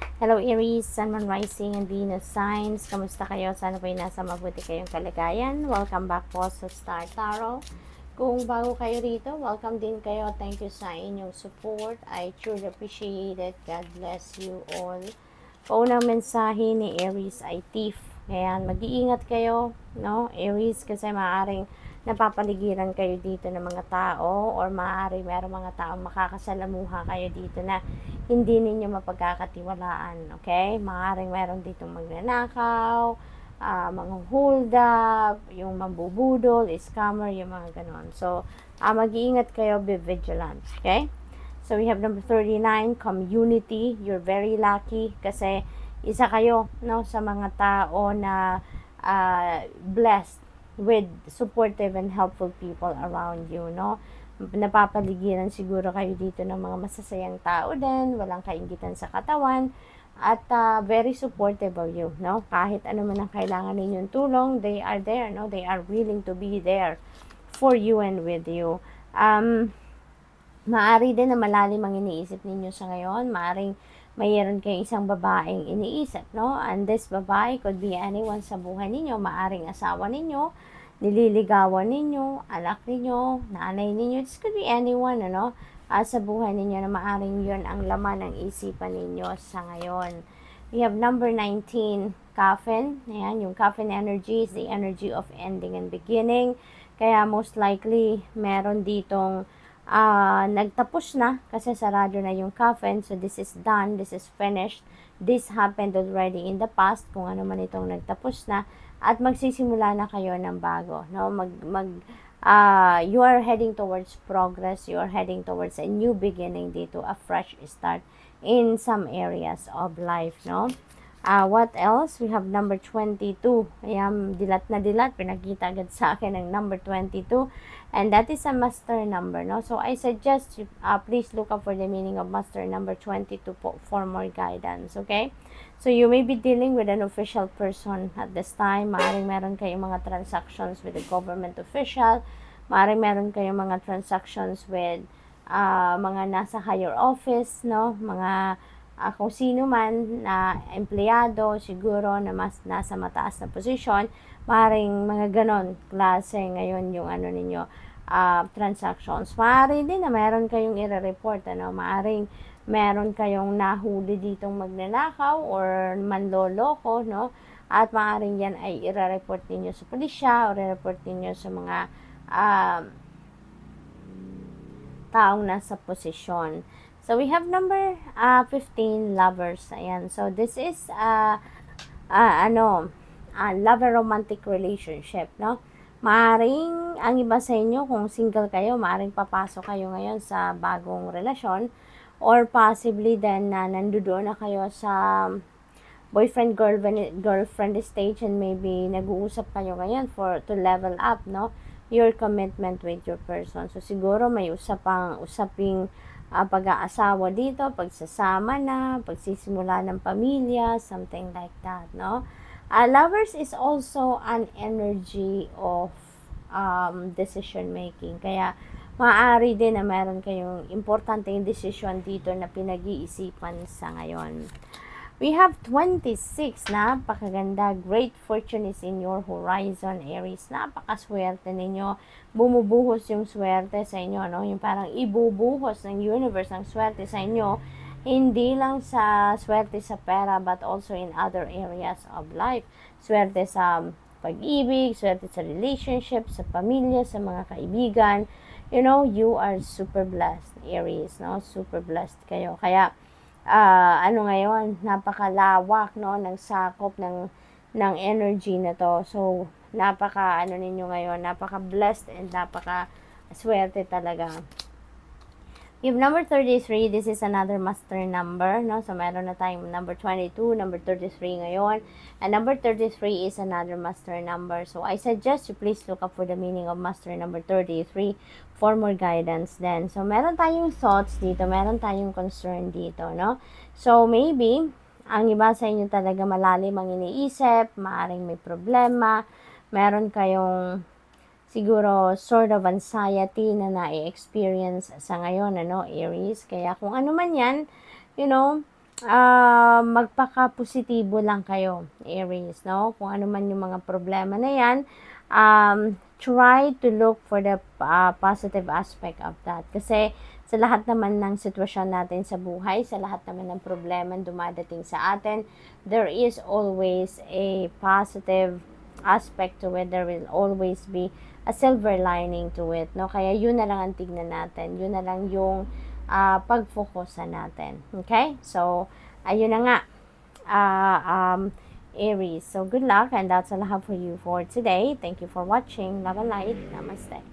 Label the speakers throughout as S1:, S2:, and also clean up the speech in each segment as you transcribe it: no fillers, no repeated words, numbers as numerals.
S1: Hello Aries, Sun, Moon, Rising, and Venus signs. Kamusta kayo? Sana po nasa mabuti kayong kalagayan. Welcome back po sa Star Tarot. Kung bago kayo rito, welcome din kayo. Thank you sa inyong support. I truly appreciate it. God bless you all. Paunang mensahe ni Aries ay thief. Ayan, mag-iingat kayo, no? Aries, kasi maaaring napapaligiran kayo dito ng mga tao or maaari merong mga taong makakasalamuha kayo dito na hindi ninyo mapagkakatiwalaan, okay? Maaaring meron dito magnanakaw, mga hold up, yung mambubudol, scammer, yung mga ganon. So, mag-iingat kayo, be vigilant, okay? So, we have number 39, community. You're very lucky kasi isa kayo, no, sa mga tao na blessed with supportive and helpful people around you, no? Napapaligiran siguro kayo dito ng mga masasayang tao din, walang kaingitan sa katawan, at very supportive of you, no? Kahit ano man ang kailangan ninyong tulong, they are there, no? They are willing to be there for you and with you. Maari din na malalim ang iniisip ninyo sa ngayon. Maaring mayroon kayong isang babaeng iniisip, no? And this babae could be anyone sa buhay ninyo. Maaring asawa ninyo, nililigawan ninyo, anak ninyo, nanay ninyo. This could be anyone, ano? Sa buhay ninyo na maaring yon ang laman ng isipan ninyo sa ngayon. We have number 19, coffin. Ayan, yung coffin energy is the energy of ending and beginning. Kaya most likely, meron ditong nagtapos na kasi sarado na yung coffin. So, this is done. This is finished. This happened already in the past. Kung ano man itong nagtapos na. At magsisimula na kayo ng bago. No? You are heading towards progress. You are heading towards a new beginning dito. A fresh start in some areas of life. No? What else? We have number 22. Ayan, dilat na dilat. Pinakita agad sa akin ang number 22. And that is a master number, no? So, I suggest you, please look up for the meaning of master number 22 for more guidance, okay? So, you may be dealing with an official person at this time. Maaaring meron kayong mga transactions with a government official. Maaaring meron kayong mga transactions with mga nasa higher office, no? Mga kung sino man na empleyado siguro na mas nasa mataas na posisyon, maaaring mga ganon klase ngayon yung ano ninyo, transactions. Maaari din na meron kayong i-report, ano, maaring meron kayong nahuli ditong magnanakaw or manloloko, no? At maaaring yan ay i-report ninyo sa pulisya o i-report ninyo sa mga taong nasa posisyon. So, we have number 15, lovers. Ayan. So, this is lover romantic relationship, no? Maaring, ang iba sa inyo, kung single kayo, maaring papasok kayo ngayon sa bagong relasyon, or possibly then na nandoon na kayo sa boyfriend girlfriend stage, and maybe nag-uusap kayo ngayon to level up, no, your commitment with your person. So siguro may usaping pag-aasawa dito, pagsasama na, pagsisimula ng pamilya, something like that, no? Lovers is also an energy of decision making. Kaya maaari din na meron kayong importanteng decision dito na pinag-iisipan sa ngayon. We have 26, napakaganda. Great fortune is in your horizon, Aries. Napakaswerte ninyo. Bumubuhos yung swerte sa inyo, no? Yung parang ibubuhos ng universe ang swerte sa inyo. Hindi lang sa swerte sa pera, but also in other areas of life. Swerte sa pag-ibig, swerte sa relationship, sa pamilya, sa mga kaibigan. You know, you are super blessed, Aries, no? Super blessed kayo. Kaya, ngayon, napakalawak, no, ng sakop ng energy na to. So, ninyo ngayon, napaka-blessed and napaka-swerte talaga. Yung number 33, this is another master number, no? So, meron na tayong number 22, number 33 ngayon. And number 33 is another master number. So, I suggest you please look up for the meaning of master number 33 for more guidance then. So, meron tayong thoughts dito, meron tayong concern dito, no? So, maybe, ang iba sa inyo talaga malalim ang iniisip, maaaring may problema, meron kayong siguro sort of anxiety na na-experience sa ngayon, ano, Aries. Kaya kung ano man yan, you know, magpaka-positibo lang kayo, Aries, no? Kung ano man yung mga problema na yan, try to look for the positive aspect of that. Kasi sa lahat naman ng sitwasyon natin sa buhay, sa lahat naman ng problema dumadating sa atin, there is always a positive aspect to it. There will always be a silver lining to it, no? Kaya yun na lang ang tignan natin. Yun na lang yung pag-focusan natin. Okay? So, ayun na nga. Aries. So, good luck and that's all I have for you for today. Thank you for watching. Love and light. Namaste.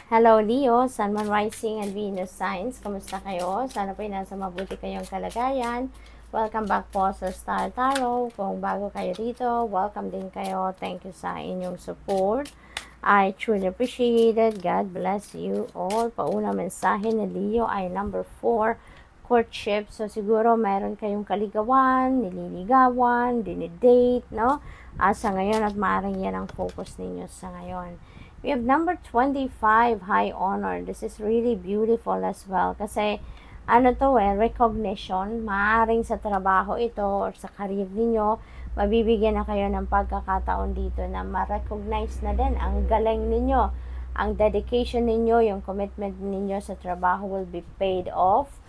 S1: Hello, Leo, Sun, Moon, Rising, and Venus signs. Kamusta kayo? Sana po nasa mabuti kayong kalagayan. Welcome back po sa Star Tarot. Kung bago kayo dito, welcome din kayo. Thank you sa inyong support. I truly appreciate it. God bless you all. Pauna mensahe ni Leo ay number 4, courtship. So, siguro mayroon kayong kaligawan, nililigawan, dinidate, no? Sa ngayon at maaaring yan ang focus ninyo sa ngayon. We have number 25, high honor. This is really beautiful as well. Kasi, ano to recognition. Maaaring sa trabaho ito or sa career ninyo, mabibigyan na kayo ng pagkakataon dito na ma-recognize na din ang galing ninyo, ang dedication ninyo, yung commitment ninyo sa trabaho will be paid off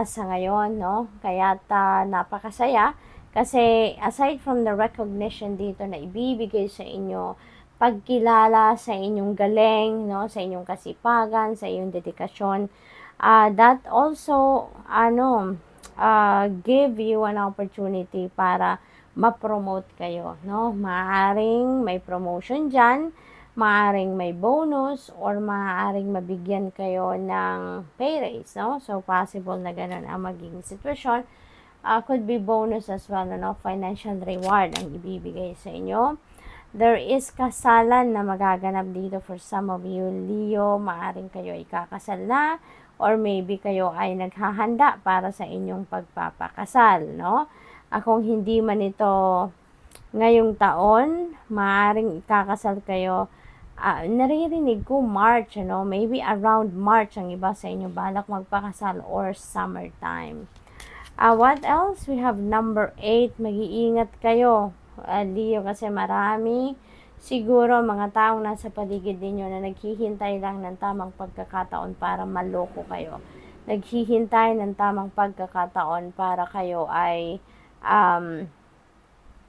S1: sa ngayon, no? Kaya napakasaya kasi aside from the recognition dito na ibibigay sa inyo, pagkilala sa inyong galing, no? Sa inyong kasipagan, sa inyong dedikasyon, that also give you an opportunity para ma-promote kayo, no? Maaaring may promotion dyan, maaaring may bonus, or maaaring mabigyan kayo ng pay raise, no? So, possible na ganun ang magiging sitwasyon. Could be bonus as well, no? Financial reward ang ibibigay sa inyo. There is kasalan na magaganap dito for some of you, Leo. Maaaring kayo ikakasal na, or maybe kayo ay naghahanda para sa inyong pagpapakasal, no? Kung hindi man ito ngayong taon, maaaring ikakasal kayo. Naririnig ko March, maybe around March ang iba sa inyo balak magpakasal or summertime. What else? We have number 8, mag-iingat kayo, Leo, kasi marami siguro mga taong nasa paligid ninyo na naghihintay lang ng tamang pagkakataon para maloko kayo. Naghihintay ng tamang pagkakataon para kayo ay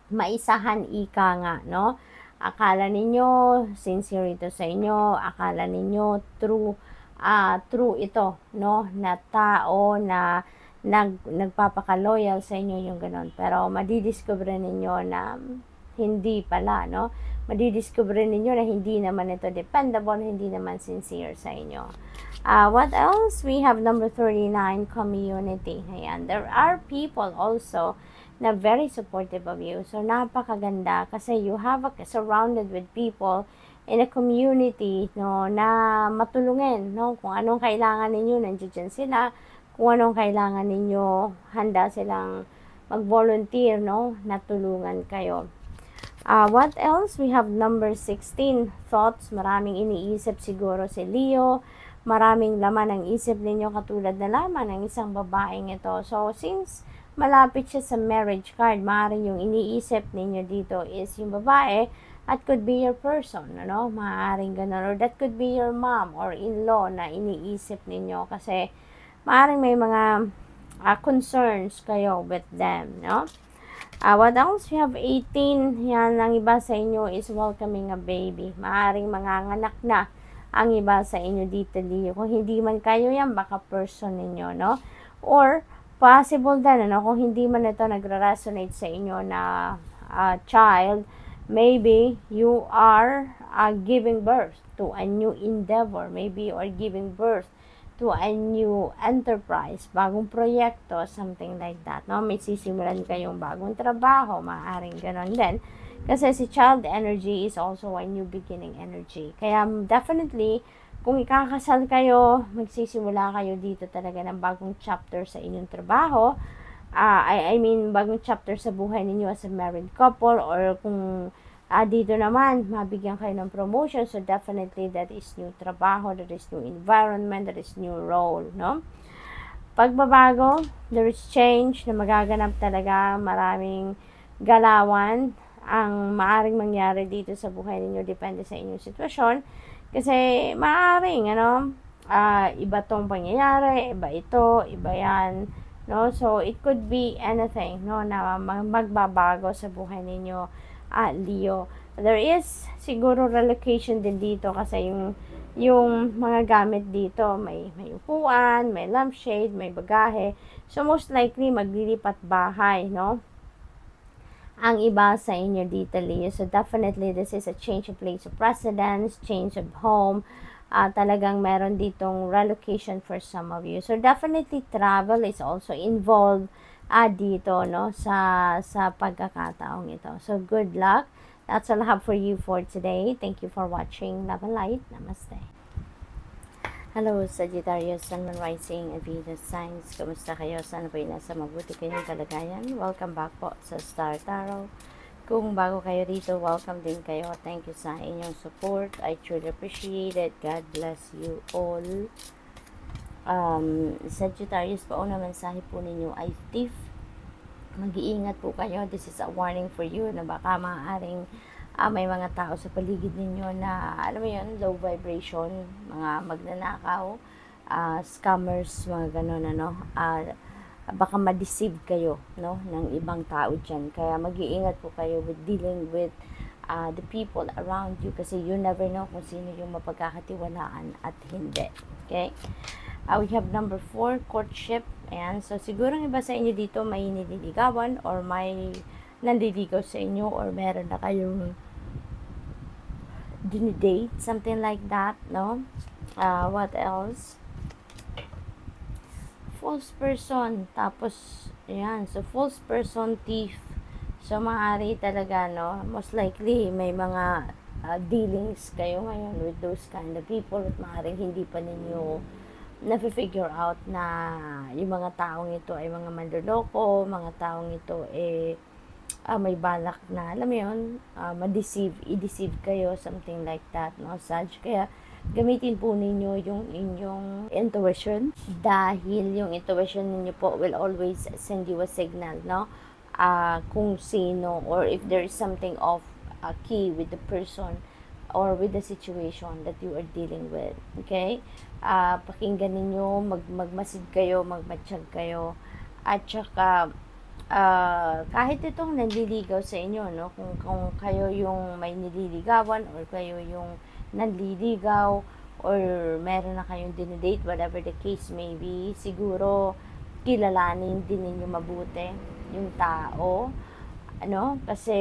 S1: maisahan, ika nga, no? Akala ninyo sincere ito sa inyo, akala ninyo true ito, no? Na tao na nagpapaka-loyal sa inyo, yung ganon. Pero madidiscover ninyo na hindi pala, no? Madidiscover ninyo na hindi naman ito dependable, hindi naman sincere sa inyo. What else? We have number 39, community. Ayan. There are people also na very supportive of you. So, napakaganda kasi you have surrounded with people in a community, no, na matulungin, no? Kung anong kailangan ninyo, nandiyan sila. Kung anong kailangan ninyo, handa silang mag-volunteer, no? Natulungan kayo. What else? We have number 16, thoughts. Maraming iniisip siguro si Leo. Maraming laman ang isip ninyo katulad na laman ng isang babaeng ito. So, since malapit siya sa marriage card, maaaring yung iniisip ninyo dito is yung babae at could be your person, ano? Maaaring ganun. Or that could be your mom or in-law na iniisip ninyo kasi maaaring may mga concerns kayo with them, no? What else? We have 18. Yan, ang iba sa inyo is welcoming a baby. Maaaring manganganak na ang iba sa inyo dito, Leo. Kung hindi man kayo yan, baka person ninyo, no? Or possible din, kung hindi man ito nagre-resonate sa inyo na child, maybe you are giving birth to a new endeavor. Maybe you are giving birth to a new enterprise, bagong proyekto, something like that, no? May sisimulan kayong bagong trabaho, maaaring ganon din. Kasi si child energy is also a new beginning energy. Kaya definitely, kung ikakasal kayo, magsisimula kayo dito talaga ng bagong chapter sa inyong trabaho. I mean, bagong chapter sa buhay ninyo as a married couple, or kung dito naman, mabigyan kayo ng promotion. So, definitely, that is new trabaho, that is new environment, that is new role, no? pagbabago, there is change na magaganap talaga, maraming galawan ang maaring mangyari dito sa buhay ninyo, depende sa inyong sitwasyon. Kasi maaring, iba tong pangyayari, iba ito, iba yan, no? So, it could be anything, no, na magbabago sa buhay ninyo, Leo. There is siguro relocation din dito kasi yung mga gamit dito, may upuan, may lampshade, may bagahe. So, most likely, maglilipat bahay, no? Ang iba sa inyo dito, Leo. So, definitely, this is a change of place of residence, change of home. Talagang meron ditong relocation for some of you. So, definitely, travel is also involved dito, no? Sa pagkakataong ito. So, good luck. That's all I have for you for today. Thank you for watching. Love and light. Namaste. Hello, Sagittarius, Sun, Moon, Rising, and Venus signs. Kumusta kayo? Sana po nasa mabuti kayong kalagayan. Welcome back po sa Star Tarot. Kung bago kayo rito, welcome din kayo. Thank you sa inyong support. I truly appreciate it. God bless you all. Sagittarius, pauna mensahe po ninyo ay thief. Mag-iingat po kayo. This is a warning for you na baka maaaring may mga tao sa paligid ninyo na, alam mo yun, low vibration, mga magnanakaw, scammers, mga ganun, baka ma-deceive kayo, no, ng ibang tao dyan. Kaya mag-iingat po kayo with dealing with the people around you kasi you never know kung sino yung mapagkakatiwalaan at hindi. Okay? We have number 4, courtship. Ayan. So, siguro iba sa inyo dito may nililigawan or may nandiligaw sa inyo or meron na kayong dinidate, something like that, no? What else? False person. Tapos, ayan. So, false person, thief. So, maaari talaga, no? Most likely, may mga dealings kayo ngayon with those kind of people at maaaring hindi pa ninyo na-figure out na yung mga taong ito ay mga manloloko, mga taong ito may balak na, alam mo yun, i-deceive kayo, something like that, no, Sag? Kaya, gamitin po ninyo yung inyong intuition dahil yung intuition ninyo po will always send you a signal, no? Kung sino or if there is something of a key with the person or with the situation that you are dealing with, okay? Pakinggan ninyo, magmasid kayo, magmatsyag kayo, at saka kahit itong nanliligaw sa inyo, no, kung kayo yung may nililigawan or kayo yung nanliligaw or meron na kayong dinidate, whatever the case may be, siguro kilalanin din ninyo mabuti yung tao, ano, kasi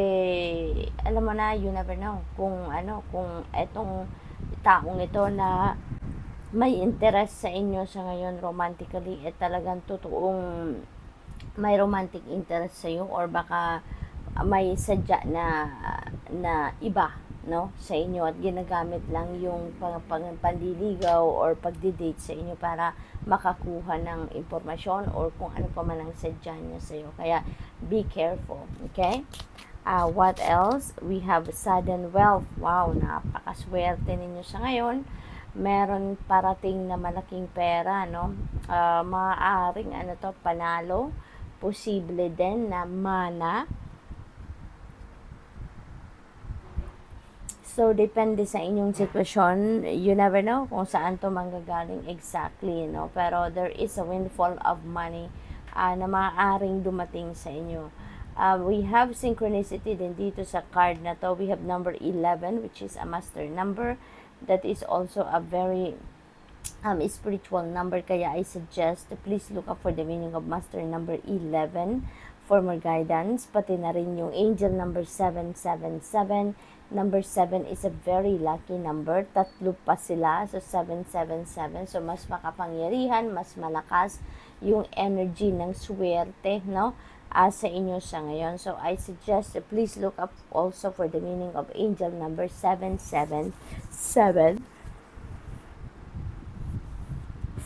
S1: alam mo na, you never know kung etong taong ito na may interest sa inyo sa ngayon romantically talagang totoong may romantic interest sa iyo or baka may sadya na iba, no, sa inyo at ginagamit lang yung panliligaw or pagdi-date sa inyo para makakuha ng impormasyon or kung ano pa man ang sadya niya sa iyo. Kaya be careful, okay? What else? We have sudden wealth. Wow, napakaswerte ninyo sa ngayon. Meron parating na malaking pera, no? Maaaring panalo. Posible din na mana. So, depende sa inyong sitwasyon. You never know kung saan to manggagaling exactly, no? Pero there is a windfall of money na maaaring dumating sa inyo. We have synchronicity din dito sa card na to. We have number 11, which is a master number. That is also a very spiritual number, kaya I suggest please look up for the meaning of master number 11 for more guidance, pati na rin yung angel number 777. Number 7 is a very lucky number, tatlo pa sila, so 777, so mas makapangyarihan, mas malakas yung energy ng swerte, no, sa inyo sa ngayon. So I suggest please look up also for the meaning of angel number 777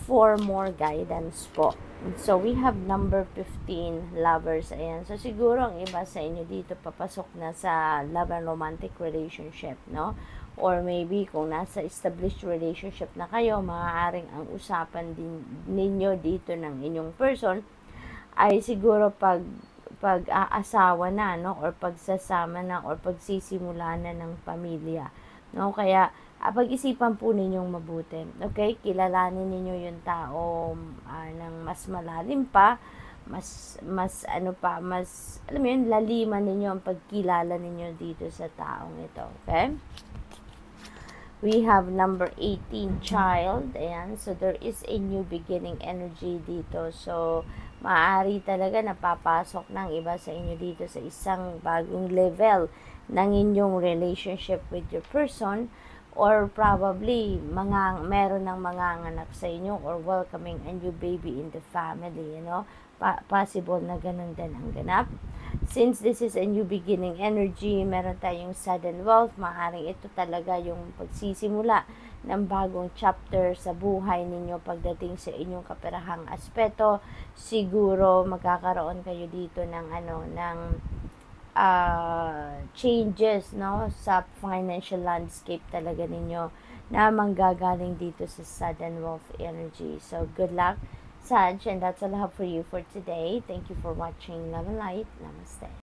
S1: for more guidance po. So, we have number 15, lovers. Ayan. So, siguro ang iba sa inyo dito papasok na sa love and romantic relationship, no? Or maybe kung nasa established relationship na kayo, maaaring ang usapan din ninyo dito ng inyong person ay siguro pag-aasawa na, no? Or pagsasama na, or pagsisimula na ng pamilya, no? Kaya, pag-isipan po ninyong mabuti. Okay? Kilalanin ninyo yung tao ng mas malalim pa, mas alam mo yun, laliman ninyo ang pagkilala ninyo dito sa taong ito. Okay? We have number 18, child. Ayan. So, there is a new beginning energy dito. So, maaari talaga napapasok ng iba sa inyo dito sa isang bagong level ng inyong relationship with your person, or probably meron ng manganganak sa inyo, or welcoming a new baby in the family, you know. Possible na ganun din ang ganap. Since this is a new beginning energy, meron tayong sudden wealth, maaaring ito talaga yung pagsisimula ng bagong chapter sa buhay ninyo pagdating sa inyong kaperahang aspeto. Siguro magkakaroon kayo dito ng changes, no, sa financial landscape talaga ninyo na manggagaling dito sa sudden wealth energy. So, good luck, Sag, and that's all I have for you for today. Thank you for watching. Love and light. Namaste.